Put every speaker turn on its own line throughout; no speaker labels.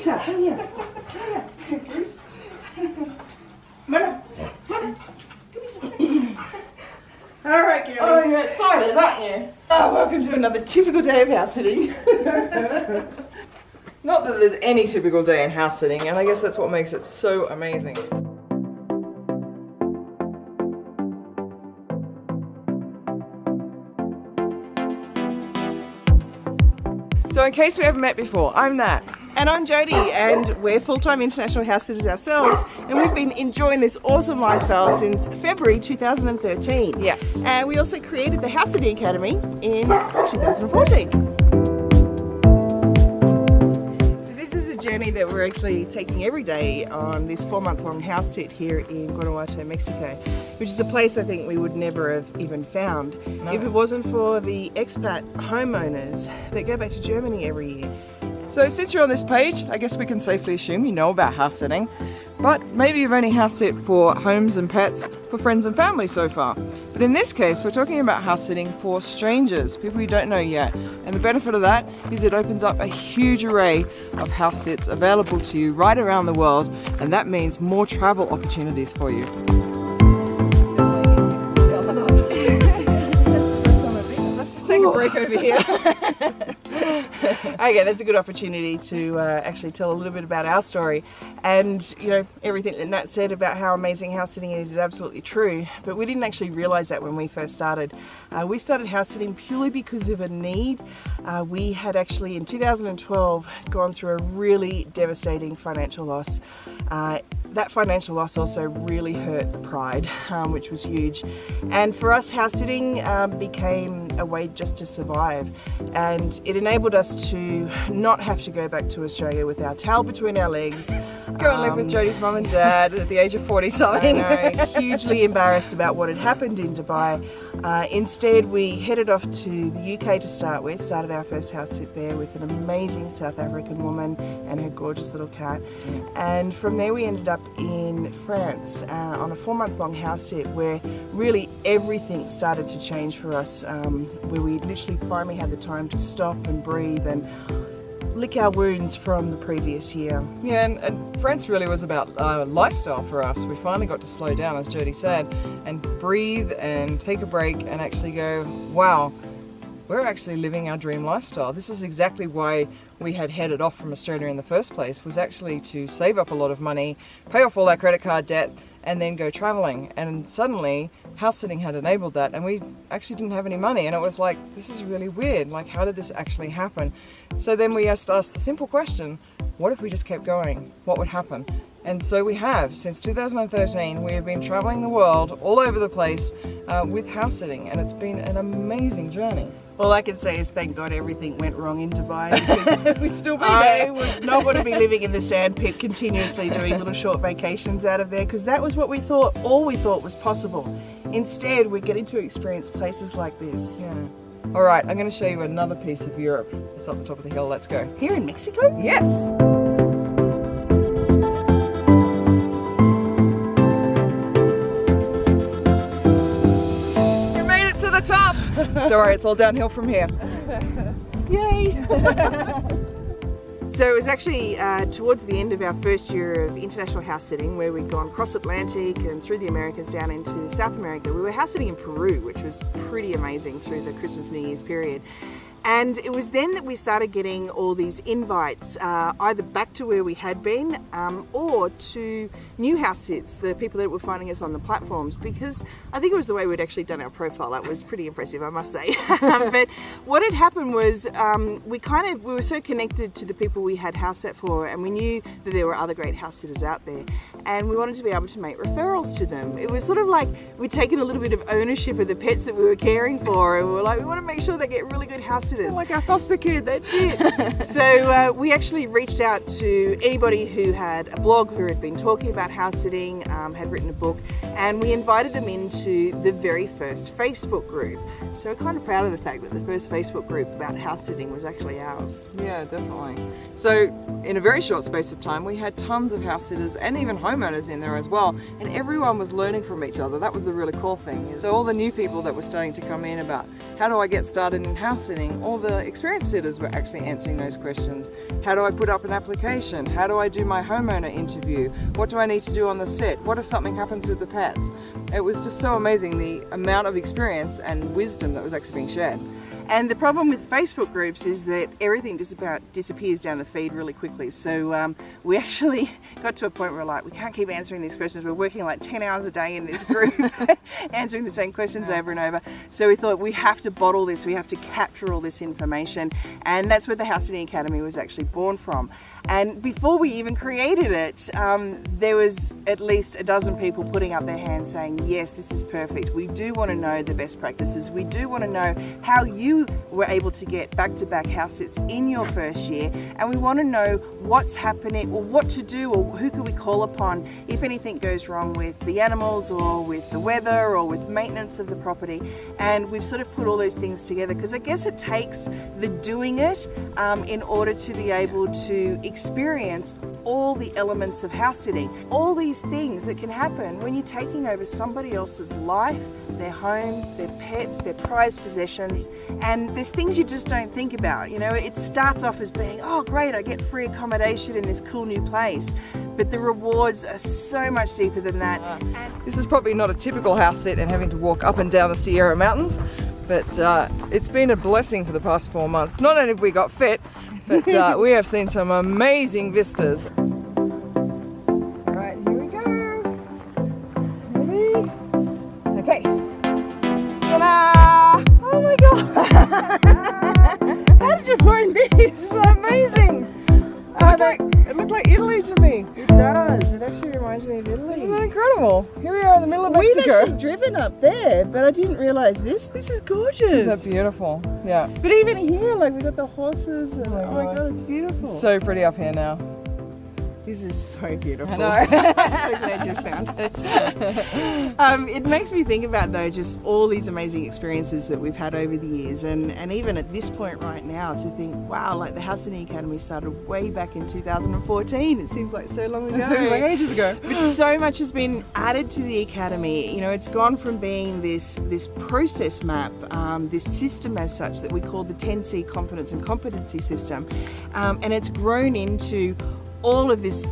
Lisa, come here. Come here, Bruce. Mona. All right, girls.
Oh, you're excited, aren't you?
Oh, welcome to another typical day of house sitting.
Not that there's any typical day in house sitting, and I guess that's what makes it so amazing. So in case we haven't met before, I'm Nat.
And I'm Jodie, and we're full-time international house sitters ourselves, and we've been enjoying this awesome lifestyle since February 2013.
Yes.
And we also created the House Sitting Academy in 2014. So this is a journey that we're actually taking every day on this 4-month-long house sit here in Guanajuato, Mexico, which is a place I think we would never have even found if it wasn't for the expat homeowners that go back to Germany every year.
So since you're on this page, I guess we can safely assume you know about house sitting, but maybe you've only house sit for homes and pets for friends and family so far. But in this case, we're talking about house sitting for strangers, people you don't know yet. And the benefit of that is it opens up a huge array of house sits available to you right around the world, and that means more travel opportunities for you. Let's just take a break over here.
Okay, that's a good opportunity to actually tell a little bit about our story. And, you know, everything that Nat said about how amazing house sitting is absolutely true. But we didn't actually realize that when we first started. We started house sitting purely because of a need. We had actually, in 2012, gone through a really devastating financial loss. That financial loss also really hurt the pride, which was huge. And for us, house sitting became a way just to survive. And it enabled us to not have to go back to Australia with our tail between our legs.
Go and live with Jodie's mum and dad at the age of 40-something.
I know, hugely embarrassed about what had happened in Dubai. Instead, we headed off to the UK to start with, started our first house sit there with an amazing South African woman and her gorgeous little cat. And from there we ended up in France on a 4-month-long house sit where really everything started to change for us, where we literally finally had the time to stop and breathe and lick our wounds from the previous year.
Yeah, and France really was about lifestyle for us. We finally got to slow down, as Jodie said, and breathe and take a break and actually go, wow, we're actually living our dream lifestyle. This is exactly why we had headed off from Australia in the first place, was actually to save up a lot of money, pay off all our credit card debt, and then go traveling. And suddenly house sitting had enabled that, and we actually didn't have any money, and it was like, this is really weird, like how did this actually happen? So then we asked the simple question, what if we just kept going? What would happen? And so we have. Since 2013 we have been traveling the world all over the place with house sitting, and it's been an amazing journey.
All I can say is thank God everything went wrong in Dubai, because
We'd still be there.
I would not want to be living in the sand pit continuously doing little short vacations out of there, because that was what we thought, all we thought was possible. Instead, we're getting to experience places like this.
Yeah. All right, I'm going to show you another piece of Europe. It's up the top of the hill. Let's go.
Here in Mexico?
Yes. You made it to the top. Don't worry, it's all downhill from here.
Yay! So it was actually towards the end of our first year of international house sitting, where we'd gone cross Atlantic and through the Americas down into South America. We were house sitting in Peru, which was pretty amazing through the Christmas New Year's period. And it was then that we started getting all these invites, either back to where we had been or to new house sits, the people that were finding us on the platforms, because I think it was the way we'd actually done our profile. That was pretty impressive, I must say. But what had happened was we were so connected to the people we had house sat for, and we knew that there were other great house sitters out there, and we wanted to be able to make referrals to them. It was sort of like we'd taken a little bit of ownership of the pets that we were caring for, and we were like, we want to make sure they get really good house sitters.
Like our foster kids.
That's it. So we actually reached out to anybody who had a blog, who had been talking about house sitting, had written a book, and we invited them into the very first Facebook group. So we're kind of proud of the fact that the first Facebook group about house sitting was actually ours.
Yeah, definitely. So in a very short space of time we had tons of house sitters and even homeowners in there as well, and everyone was learning from each other. That was the really cool thing. So all the new people that were starting to come in about how do I get started in house sitting all the experienced sitters were actually answering those questions. How do I put up an application? How do I do my homeowner interview? What do I need to do on the set? What if something happens with the pets? It was just so amazing, the amount of experience and wisdom that was actually being shared.
And the problem with Facebook groups is that everything just about disappears down the feed really quickly. So we actually got to a point where we're like, we can't keep answering these questions. We're working like 10 hours a day in this group, answering the same questions over and over. So we thought we have to bottle this, we have to capture all this information. And that's where the House Sitting Academy was actually born from. And before we even created it, there was at least a dozen people putting up their hands saying, yes, this is perfect. We do want to know the best practices. We do want to know how you were able to get back-to-back house sits in your first year. And we want to know what's happening, or what to do, or who can we call upon if anything goes wrong with the animals, or with the weather, or with maintenance of the property. And we've sort of put all those things together because I guess it takes the doing it in order to be able to experience all the elements of house sitting, all these things that can happen when you're taking over somebody else's life, their home, their pets, their prized possessions, and there's things you just don't think about. You know, it starts off as being, oh great, I get free accommodation in this cool new place, but the rewards are so much deeper than that.
This is probably not a typical house sit and having to walk up and down the Sierra Mountains, but it's been a blessing for the past 4 months. Not only have we got fit, but we have seen some amazing vistas. Alright, here we go. Ready? Okay. Ta-da! Oh my god! How did you find this? This is amazing! It looked like Italy to me.
It does. It actually reminds me of Italy.
Isn't that incredible? Here we are in the middle of Mexico.
We've actually driven up there, but I didn't realise this. This is gorgeous.
Isn't that beautiful? Yeah.
But even here, like we got the horses and oh my god, it's beautiful.
So pretty up here now.
This is so beautiful.
I know.
I'm so glad you found it. It makes me think about though just all these amazing experiences that we've had over the years, and even at this point right now to think, wow, like the House Sitting Academy started way back in 2014. It seems like so long ago.
It seems like ages ago.
But so much has been added to the Academy. You know, it's gone from being this process map, this system as such that we call the 10C Confidence and Competency System, and it's grown into all of this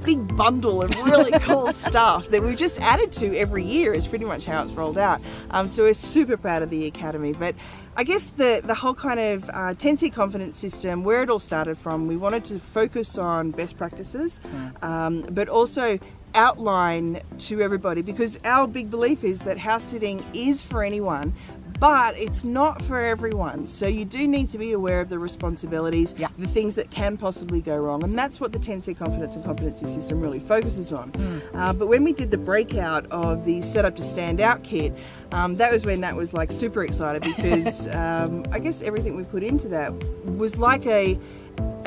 big bundle of really cool stuff that we've just added to every year is pretty much how it's rolled out. So we're super proud of the Academy. But I guess the whole kind of 10C confidence system, where it all started from, we wanted to focus on best practices, but also outline to everybody, because our big belief is that house sitting is for anyone, but it's not for everyone. So you do need to be aware of the responsibilities, the things that can possibly go wrong, and that's what the 10C Confidence and Competency System really focuses on. But when we did the breakout of the Set Up to Stand Out kit, that was when Nat was like super excited, because I guess everything we put into that was like a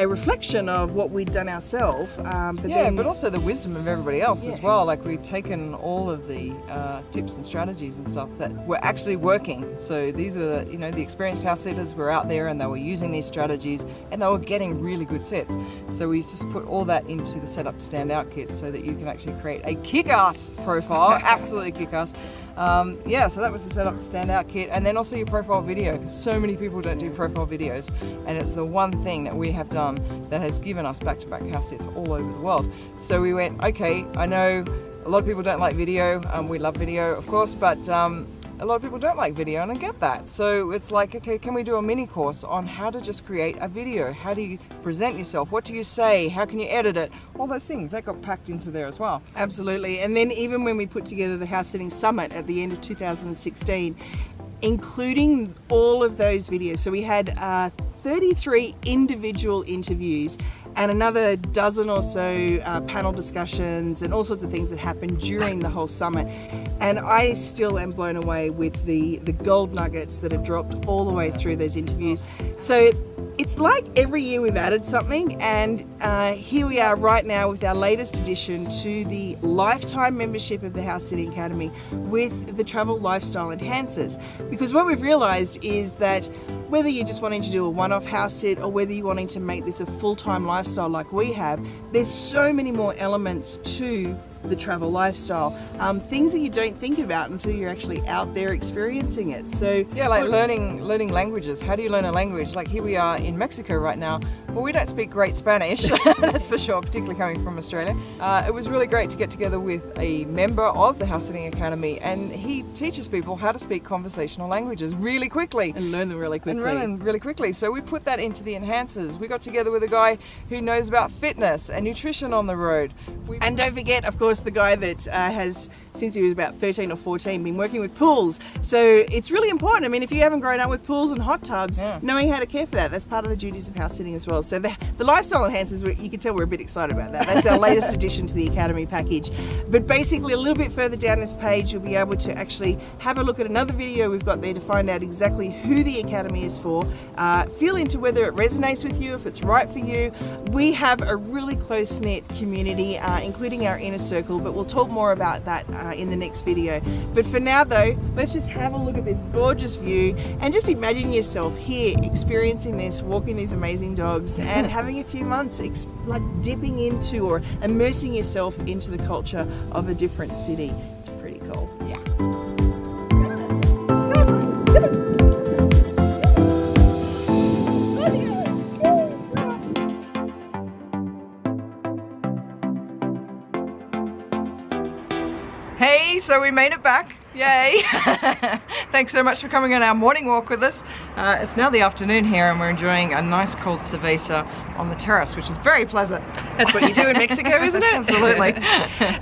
reflection of what we'd done ourselves. But
also the wisdom of everybody else as well. Like we'd taken all of the tips and strategies and stuff that were actually working. So these were, the experienced house sitters were out there and they were using these strategies and they were getting really good sets. So we just put all that into the Set Up to Stand Out kit so that you can actually create a kick-ass profile, absolutely kick-ass. So that was the Set Up to Stand Out kit, and then also your profile video, because so many people don't do profile videos, and it's the one thing that we have done that has given us back-to-back house sits all over the world. So we went, okay, I know a lot of people don't like video, we love video of course, but a lot of people don't like video, and I get that. So it's like, okay, can we do a mini course on how to just create a video? How do you present yourself? What do you say? How can you edit it? All those things, that got packed into there as well.
Absolutely. And then even when we put together the House Sitting Summit at the end of 2016, including all of those videos, so we had 33 individual interviews and another dozen or so panel discussions and all sorts of things that happened during the whole summit. And I still am blown away with the gold nuggets that are dropped all the way through those interviews. So it's like every year we've added something, and here we are right now with our latest addition to the lifetime membership of the House Sitting Academy with the travel lifestyle enhancers. Because what we've realized is that whether you're just wanting to do a one-off house sit or whether you're wanting to make this a full-time lifestyle like we have, there's so many more elements to the travel lifestyle, things that you don't think about until you're actually out there experiencing it. So
yeah, like learning languages. How do you learn a language? Like here we are in Mexico right now. Well, we don't speak great Spanish, that's for sure, particularly coming from Australia. It was really great to get together with a member of the House Sitting Academy, and he teaches people how to speak conversational languages really quickly.
And learn them really quickly.
So we put that into the enhancers. We got together with a guy who knows about fitness and nutrition on the road.
And don't forget, of course, the guy that has, since he was about 13 or 14, been working with pools. So it's really important. I mean, if you haven't grown up with pools and hot tubs, knowing how to care for that, that's part of the duties of house sitting as well. So the lifestyle enhancers, you can tell we're a bit excited about that. That's our latest addition to the Academy package. But basically, a little bit further down this page, you'll be able to actually have a look at another video we've got there to find out exactly who the Academy is for. Feel into whether it resonates with you, if it's right for you. We have a really close-knit community, including our inner circle, but we'll talk more about that in the next video. But for now though, let's just have a look at this gorgeous view and just imagine yourself here experiencing this, walking these amazing dogs and having a few months like dipping into or immersing yourself into the culture of a different city. It's pretty cool. Yeah.
Hey, so we made it back. Yay! Thanks so much for coming on our morning walk with us. It's now the afternoon here and we're enjoying a nice cold cerveza on the terrace, which is very pleasant.
That's what you do in Mexico, isn't it?
Absolutely.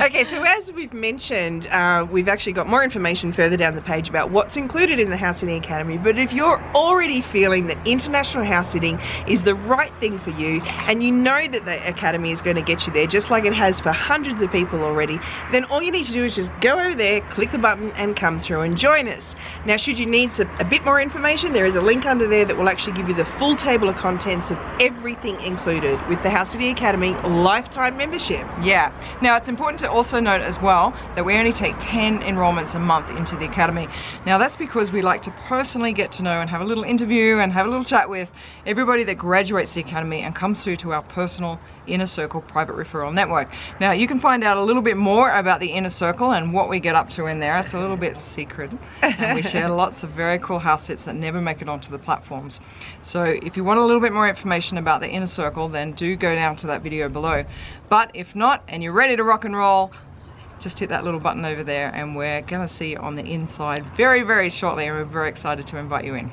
Okay, so as we've mentioned, we've actually got more information further down the page about what's included in the House Sitting Academy, but if you're already feeling that international house sitting is the right thing for you, and you know that the Academy is going to get you there, just like it has for hundreds of people already, then all you need to do is just go over there, click the button, and come through and join us. Now, should you need a bit more information, there is a link under there that will actually give you the full table of contents of everything included with the House Sitting Academy lifetime membership.
Yeah. Now, it's important to also note as well that we only take 10 enrollments a month into the Academy. Now, that's because we like to personally get to know and have a little interview and have a little chat with everybody that graduates the Academy and comes through to our personal Inner Circle private referral network. Now, you can find out a little bit more about the Inner Circle and what we get up to in there. It's a little bit secret, and we share lots of very cool house sits that never make it onto the platforms. So if you want a little bit more information about the Inner Circle, then do go down to that video below. But if not, and you're ready to rock and roll, just hit that little button over there and we're gonna see you on the inside very, very shortly, and we're very excited to invite you in.